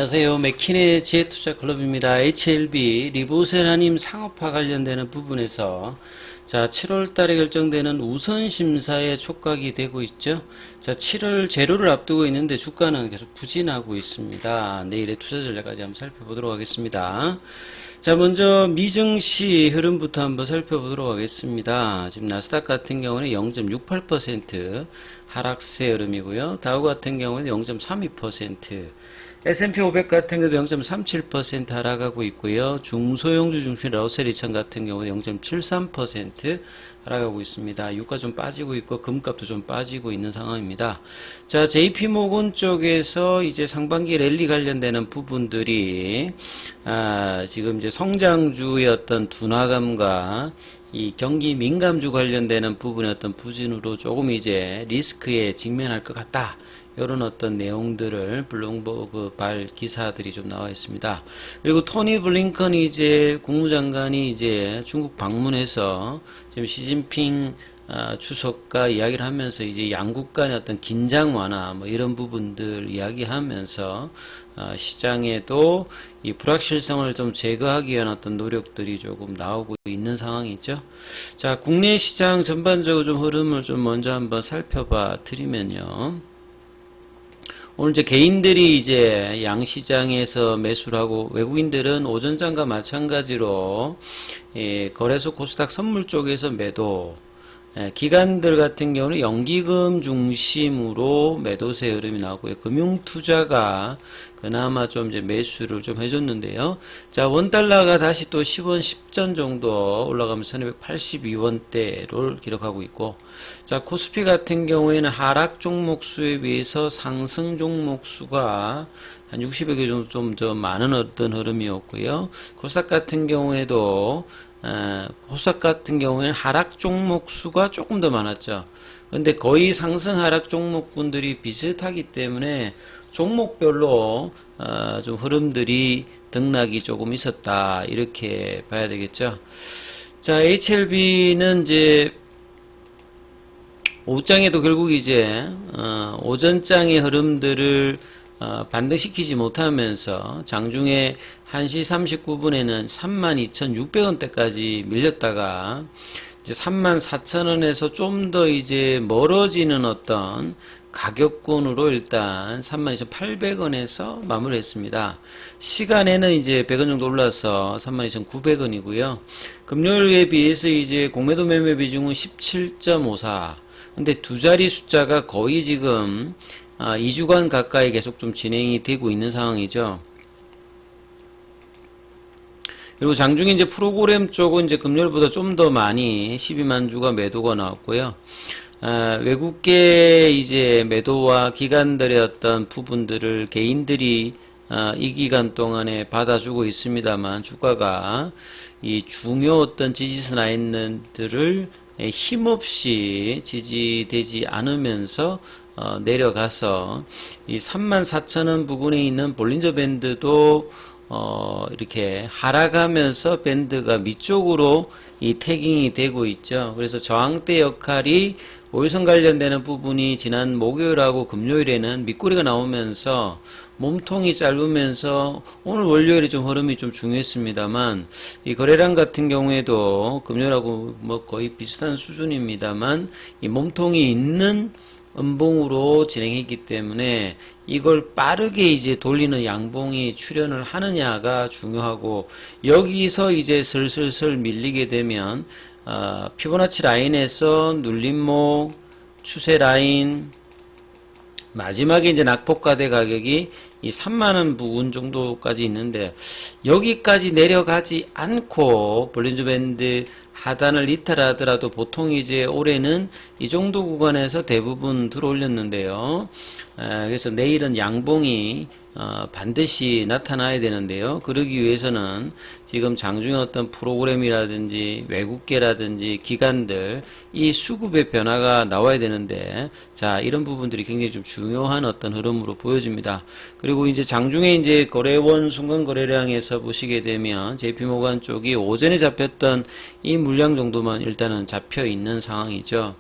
안녕하세요. 맥킨의 지혜투자클럽입니다. HLB 리보세라님 상업화 관련되는 부분에서 7월 달에 결정되는 우선심사에 촉각이 되고 있죠. 7월 제로를 앞두고 있는데 주가는 계속 부진하고 있습니다. 내일의 투자 전략까지 한번 살펴보도록 하겠습니다. 먼저 미증시 흐름부터 한번 살펴보도록 하겠습니다. 지금 나스닥 같은 경우는 0.68% 하락세 흐름이고요. 다우 같은 경우는 0.32%, S&P 500 같은 경우도 0.37% 하락하고 있고요. 중소형주 중심 러셀 2000 같은 경우는 0.73% 하락하고 있습니다. 유가 좀 빠지고 있고 금값도 좀 빠지고 있는 상황입니다. JP모건 쪽에서 이제 상반기 랠리 관련되는 부분들이 지금 이제 성장주의 어떤 둔화감과 이 경기 민감주 관련되는 부분의 어떤 부진으로 조금 이제 리스크에 직면할 것 같다. 이런 어떤 내용들을 블룸버그 발 기사들이 좀 나와 있습니다. 그리고 토니 블링컨이 이제 국무장관이 이제 중국 방문해서 지금 시진핑 주석과 이야기를 하면서 이제 양국 간의 어떤 긴장 완화 뭐 이런 부분들 이야기하면서 시장에도 이 불확실성을 좀 제거하기 위한 어떤 노력들이 조금 나오고 있는 상황이죠. 국내 시장 전반적으로 좀 흐름을 좀 먼저 한번 살펴봐 드리면요. 오늘 이제 개인들이 이제 양시장에서 매수를 하고 외국인들은 오전장과 마찬가지로 거래소 코스닥 선물 쪽에서 매도, 기관들 같은 경우는 연기금 중심으로 매도세 흐름이 나오고요. 금융투자가 그나마 좀 이제 매수를 좀 해줬는데요. 원달러가 다시 또 10원 10전 정도 올라가면서 1282원대를 기록하고 있고, 코스피 같은 경우에는 하락 종목 수에 비해서 상승 종목 수가 한 60여 개 정도 좀 더 많은 어떤 흐름이었고요. 코스닥 같은 경우에도 코스닥 같은 경우에는 하락 종목 수가 조금 더 많았죠. 근데 거의 상승 하락 종목군들이 비슷하기 때문에 종목별로 좀 흐름들이 등락이 조금 있었다 이렇게 봐야 되겠죠. HLB는 이제 오후장에도 결국 이제 오전장의 흐름들을 반등시키지 못하면서 장중에 1시 39분에는 32,600원대까지 밀렸다가 이제 34,000원에서 좀 더 이제 멀어지는 어떤 가격권으로 일단 32,800원에서 마무리했습니다. 시간에는 이제 100원 정도 올라서 32,900원이고요. 금요일에 비해서 이제 공매도 매매 비중은 17.54. 근데 두 자리 숫자가 거의 지금 2주간 가까이 계속 좀 진행이 되고 있는 상황이죠. 그리고 장중에 이제 프로그램 쪽은 이제 금요일보다 좀 더 많이 12만 주가 매도가 나왔고요. 외국계 이제 매도와 기관들의 어떤 부분들을 개인들이 이 기간 동안에 받아주고 있습니다만 주가가 이 중요 어떤 지지선 라인들을 힘없이 지지되지 않으면서 내려가서 이 34,000원 부근에 있는 볼린저 밴드도 이렇게 하락하면서 밴드가 밑쪽으로 이 태깅이 되고 있죠. 그래서 저항대 역할이 오일선 관련되는 부분이 지난 목요일하고 금요일에는 밑꼬리가 나오면서 몸통이 짧으면서 오늘 월요일에 좀 흐름이 좀 중요했습니다만 이 거래량 같은 경우에도 금요일하고 뭐 거의 비슷한 수준입니다만 이 몸통이 있는 음봉으로 진행했기 때문에 이걸 빠르게 이제 돌리는 양봉이 출현을 하느냐가 중요하고, 여기서 이제 슬슬슬 밀리게 되면 피보나치 라인에서 눌림목 추세 라인 마지막에 이제 낙폭과대 가격이 이 3만원 부근 정도까지 있는데 여기까지 내려가지 않고 볼린저 밴드 하단을 이탈하더라도 보통 이제 올해는 이 정도 구간에서 대부분 들어올렸는데요. 그래서 내일은 양봉이 반드시 나타나야 되는데요. 그러기 위해서는 지금 장중에 어떤 프로그램이라든지 외국계라든지 기관들 이 수급의 변화가 나와야 되는데 이런 부분들이 굉장히 좀 중요한 어떤 흐름으로 보여집니다. 그리고 이제 장중에 이제 거래원 순간 거래량에서 보시게 되면 JP모건 쪽이 오전에 잡혔던 이 물량 정도만 일단은 잡혀 있는 상황이죠.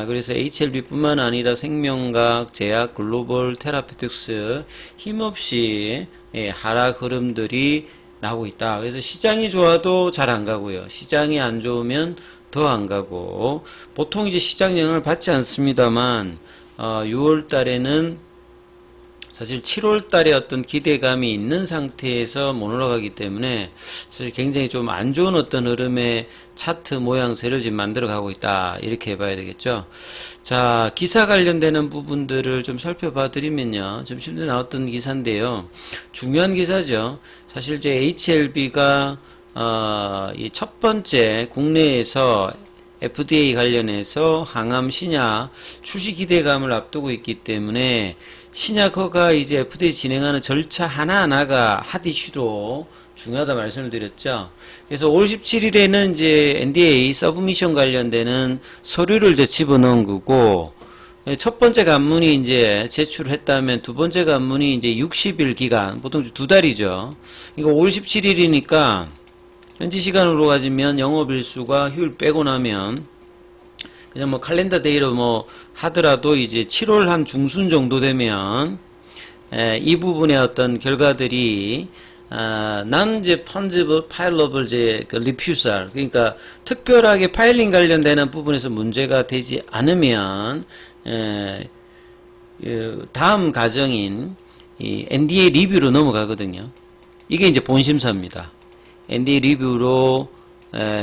그래서 HLB뿐만 아니라 생명과학, 제약, 글로벌, 테라피틱스 힘없이 하락 흐름들이 나오고 있다. 그래서 시장이 좋아도 잘 안 가고요. 시장이 안 좋으면 더 안 가고, 보통 이제 시장 영향을 받지 않습니다만 6월 달에는 사실 7월 달에 어떤 기대감이 있는 상태에서 못 올라가기 때문에 사실 굉장히 좀 안 좋은 어떤 흐름의 차트 모양새를 지금 만들어 가고 있다. 이렇게 봐야 되겠죠. 자, 기사 관련되는 부분들을 좀 살펴봐 드리면요. 좀 심지어 나왔던 기사인데요. 중요한 기사죠. 사실 이제 HLB가 이 첫 번째 국내에서 FDA 관련해서 항암 신약 출시 기대감을 앞두고 있기 때문에 신약 허가 이제 FDA 진행하는 절차 하나하나가 핫 이슈로 중요하다 말씀을 드렸죠. 그래서 5월 17일에는 이제 NDA 서브미션 관련되는 서류를 이제 집어넣은 거고, 첫 번째 관문이 이제 제출을 했다면 두 번째 관문이 이제 60일 기간, 보통 2달이죠. 이거 5월 17일이니까 현지 시간으로 가지면 영업일수가 휴일 빼고 나면 그냥 뭐 칼렌더 데이로 뭐 하더라도 이제 7월 한 중순 정도 되면 이 부분의 어떤 결과들이 난 이제 펀지블 파일러블 이제 그 리퓨설, 그러니까 특별하게 파일링 관련되는 부분에서 문제가 되지 않으면 다음 과정인 이 NDA 리뷰로 넘어가거든요. 이게 이제 본심사입니다. NDA 리뷰로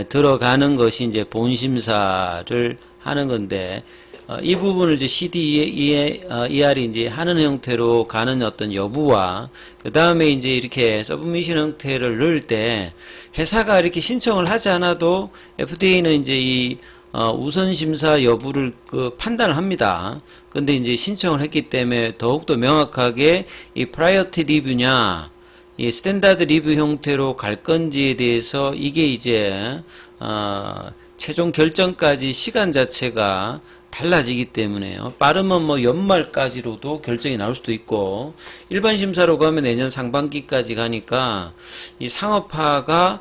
들어가는 것이 이제 본심사를 하는 건데, 이 부분을 이제 CDER이 이제 하는 형태로 가는 어떤 여부와, 그 다음에 이제 이렇게 서브미션 형태를 넣을 때, 회사가 이렇게 신청을 하지 않아도 FDA는 이제 이 우선심사 여부를 판단을 합니다. 근데 이제 신청을 했기 때문에 더욱더 명확하게 이 프라이어티 리뷰냐, 이 스탠다드 리뷰 형태로 갈 건지에 대해서 이게 이제 최종 결정까지 시간 자체가 달라지기 때문에요. 빠르면 뭐 연말까지로도 결정이 나올 수도 있고, 일반 심사로 가면 내년 상반기까지 가니까 이 상업화가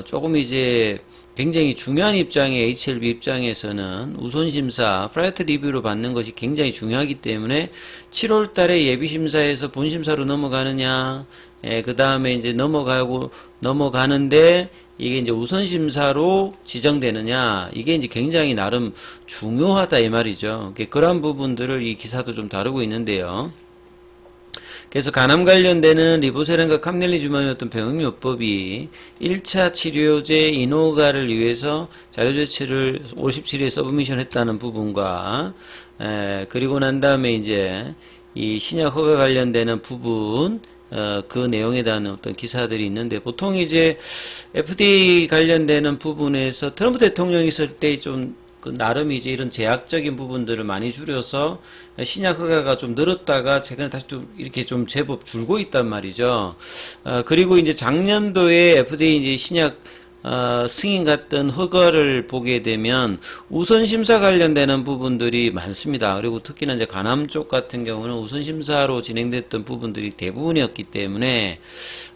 조금 이제 굉장히 중요한 입장의 HLB 입장에서는 우선심사, 프라이어티 리뷰로 받는 것이 굉장히 중요하기 때문에 7월 달에 예비심사에서 본심사로 넘어가느냐, 그 다음에 이제 넘어가는데 이게 이제 우선심사로 지정되느냐, 이게 이제 굉장히 나름 중요하다 이 말이죠. 그런 부분들을 이 기사도 좀 다루고 있는데요. 그래서 간암 관련되는 리보세란과 캄넬리주맘의 어떤 병용요법이 1차 치료제 이노가를 위해서 자료 제출을 5월 17일에 서브미션 했다는 부분과, 그리고 난 다음에 이제 이 신약 허가 관련되는 부분, 그 내용에 대한 어떤 기사들이 있는데, 보통 이제 FDA 관련되는 부분에서 트럼프 대통령이 있을 때 좀 나름 이제 이런 제약적인 부분들을 많이 줄여서 신약 허가가 좀 늘었다가 최근에 다시 좀 이렇게 좀 제법 줄고 있단 말이죠. 그리고 이제 작년도에 FDA 이제 신약 승인 같은 허가를 보게 되면 우선심사 관련되는 부분들이 많습니다. 그리고 특히나 이제 간암 쪽 같은 경우는 우선심사로 진행됐던 부분들이 대부분이었기 때문에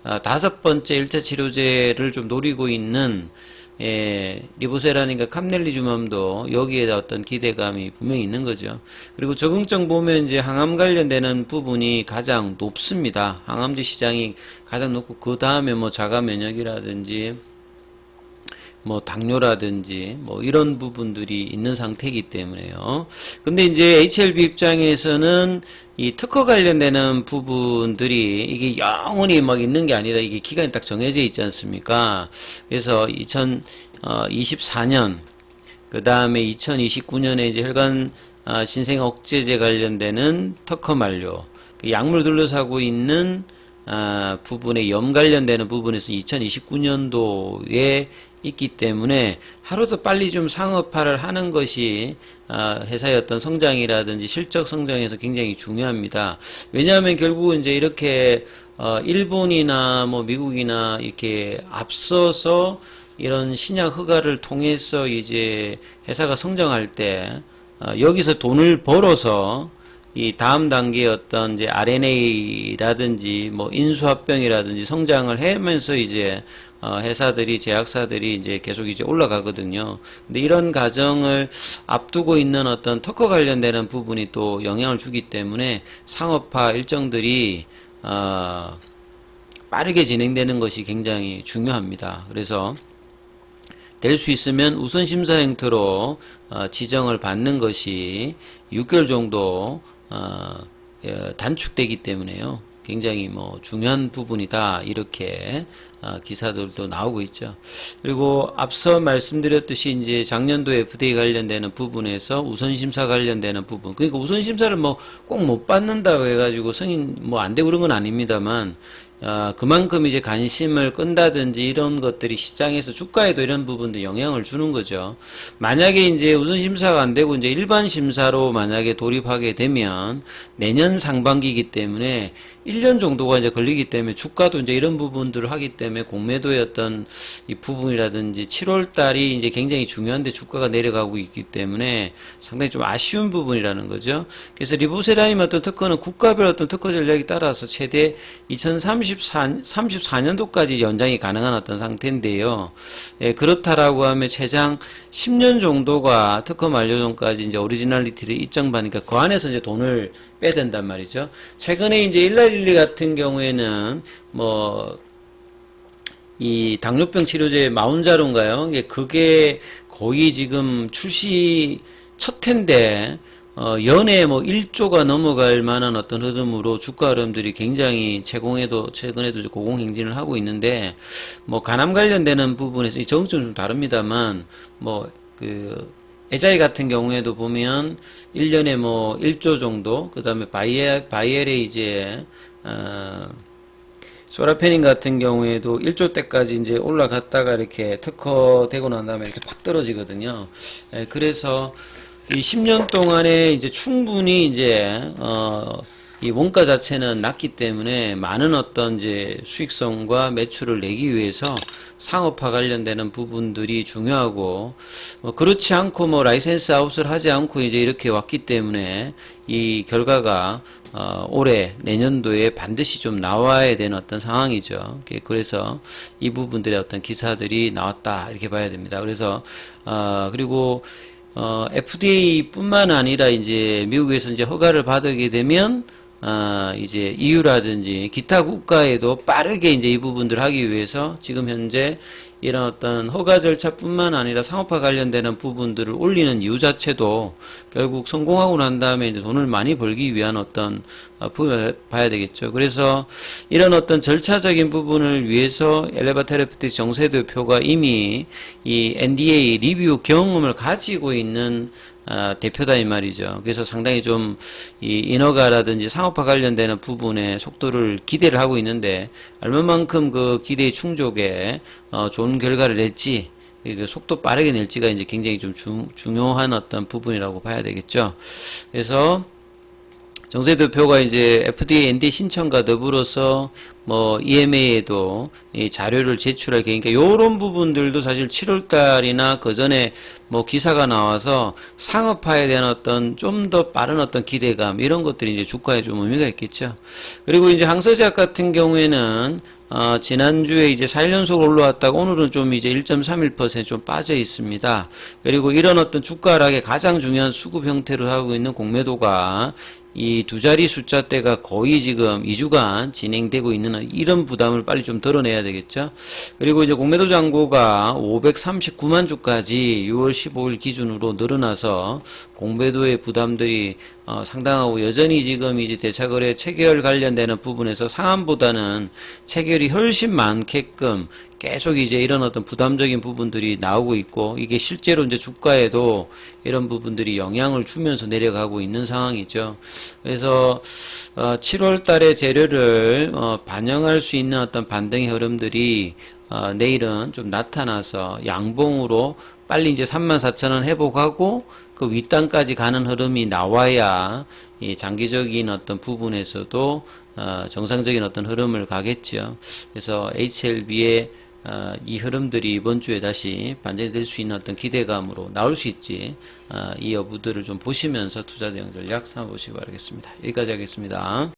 5번째 1차 치료제를 좀 노리고 있는 리보세란인가 캄넬리주맘도 여기에 어떤 기대감이 분명히 있는 거죠. 그리고 적응증 보면 이제 항암 관련되는 부분이 가장 높습니다. 항암제 시장이 가장 높고, 그 다음에 뭐 자가 면역이라든지 뭐 당뇨라든지 뭐 이런 부분들이 있는 상태이기 때문에요. 근데 이제 HLB 입장에서는 이 특허 관련되는 부분들이 이게 영원히 막 있는 게 아니라 이게 기간이 딱 정해져 있지 않습니까? 그래서 2024년, 그 다음에 2029년에 이제 혈관 신생 억제제 관련되는 특허 만료, 약물 둘러싸고 있는 부분에 염 관련되는 부분에서 2029년도에 있기 때문에 하루도 빨리 좀 상업화를 하는 것이 회사의 어떤 성장이라든지 실적 성장에서 굉장히 중요합니다. 왜냐하면 결국은 이제 이렇게 일본이나 뭐 미국이나 이렇게 앞서서 이런 신약 허가를 통해서 이제 회사가 성장할 때 여기서 돈을 벌어서 이 다음 단계의 어떤 이제 RNA라든지 뭐 인수합병이라든지 성장을 하면서 이제 회사들이 제약사들이 이제 계속 이제 올라가거든요. 근데 이런 과정을 앞두고 있는 어떤 특허 관련되는 부분이 또 영향을 주기 때문에 상업화 일정들이 빠르게 진행되는 것이 굉장히 중요합니다. 그래서 될 수 있으면 우선 심사 형태로 지정을 받는 것이 6개월 정도 단축되기 때문에요. 굉장히 뭐 중요한 부분이다 이렇게 기사들도 나오고 있죠. 그리고 앞서 말씀드렸듯이 이제 작년도 FDA 관련되는 부분에서 우선 심사 관련되는 부분, 그러니까 우선 심사를 뭐 꼭 못 받는다고 해가지고 승인 뭐 안 되고 그런 건 아닙니다만 그만큼 이제 관심을 끈다든지 이런 것들이 시장에서 주가에도 이런 부분도 영향을 주는 거죠. 만약에 이제 우선 심사가 안 되고 이제 일반 심사로 만약에 돌입하게 되면 내년 상반기이기 때문에 1년 정도가 이제 걸리기 때문에 주가도 이제 이런 부분들을 하기 때문에 공매도의 어떤 이 부분이라든지 7월 달이 이제 굉장히 중요한데 주가가 내려가고 있기 때문에 상당히 좀 아쉬운 부분이라는 거죠. 그래서 리보세라님 어떤 특허는 국가별 어떤 특허 전략에 따라서 최대 2034년도까지 연장이 가능한 어떤 상태인데요. 예, 그렇다라고 하면 최장 10년 정도가 특허 만료 전까지 이제 오리지널리티를 입증받으니까 그 안에서 이제 돈을 빼야 된단 말이죠. 최근에 이제 일라릴리 같은 경우에는 뭐 이 당뇨병 치료제 마운자로인가요? 그게 거의 지금 출시 첫 해인데 연에 뭐 1조가 넘어갈 만한 어떤 흐름으로 주가 흐름들이 굉장히 최근에도 고공행진을 하고 있는데, 뭐 간암 관련되는 부분에서 이 정점은 좀 다릅니다만, 뭐 에자이 같은 경우에도 보면 1년에 뭐 1조 정도, 그 다음에 바이엘의 이제 소라페닌 같은 경우에도 1조 때까지 이제 올라갔다가 이렇게 특허되고 난 다음에 이렇게 팍 떨어지거든요. 그래서 이 10년 동안에 이제 충분히 이제 이 원가 자체는 낮기 때문에 많은 어떤 이제 수익성과 매출을 내기 위해서 상업화 관련되는 부분들이 중요하고, 그렇지 않고 뭐 라이센스 아웃을 하지 않고 이제 이렇게 왔기 때문에 이 결과가 올해 내년도에 반드시 좀 나와야 되는 어떤 상황이죠. 그래서 이 부분들의 어떤 기사들이 나왔다 이렇게 봐야 됩니다. 그래서 그리고 FDA뿐만 아니라 이제 미국에서 이제 허가를 받게 되면 이제 EU라든지 기타 국가에도 빠르게 이제 이 부분들을 하기 위해서 지금 현재 이런 어떤 허가 절차뿐만 아니라 상업화 관련되는 부분들을 올리는 이유 자체도 결국 성공하고 난 다음에 이제 돈을 많이 벌기 위한 어떤 부분을 봐야 되겠죠. 그래서 이런 어떤 절차적인 부분을 위해서 엘레바 테라피틱스 정세 대표가 이미 이 NDA 리뷰 경험을 가지고 있는 대표다 이 말이죠. 그래서 상당히 좀 이 인허가라든지 상업화 관련되는 부분에 속도를 기대를 하고 있는데, 얼마만큼 그 기대의 충족에 좋은 결과를 낼지, 그 속도 빠르게 낼지가 이제 굉장히 좀 중요한 어떤 부분이라고 봐야 되겠죠. 그래서 정세 대표가 이제 FDA NDA 신청과 더불어서 뭐 EMA에도 이 자료를 제출할 계획이니까 요런 부분들도 사실 7월 달이나 그 전에 뭐 기사가 나와서 상업화에 대한 어떤 좀 더 빠른 어떤 기대감, 이런 것들이 이제 주가에 좀 의미가 있겠죠. 그리고 이제 항서제약 같은 경우에는 지난주에 이제 4일 연속 올라왔다가 오늘은 좀 이제 1.31% 좀 빠져 있습니다. 그리고 이런 어떤 주가 하락의 가장 중요한 수급 형태로 하고 있는 공매도가 이 두 자리 숫자대가 거의 지금 2주간 진행되고 있는 이런 부담을 빨리 좀 덜어내야 되겠죠. 그리고 이제 공매도 잔고가 539만 주까지 6월 15일 기준으로 늘어나서 공매도의 부담들이 상당하고, 여전히 지금 이제 대차거래 체결 관련되는 부분에서 상한보다는 체결이 훨씬 많게끔 계속 이제 이런 어떤 부담적인 부분들이 나오고 있고, 이게 실제로 이제 주가에도 이런 부분들이 영향을 주면서 내려가고 있는 상황이죠. 그래서 7월 달에 재료를 반영할 수 있는 어떤 반등의 흐름들이 내일은 좀 나타나서 양봉으로 빨리 이제 34,000원 회복하고 그 윗단까지 가는 흐름이 나와야 이 장기적인 어떤 부분에서도 정상적인 어떤 흐름을 가겠죠. 그래서 HLB의 이 흐름들이 이번 주에 다시 반전이 될 수 있는 어떤 기대감으로 나올 수 있지, 이 여부들을 좀 보시면서 투자 대응 전략 삼아보시기 바라겠습니다. 여기까지 하겠습니다.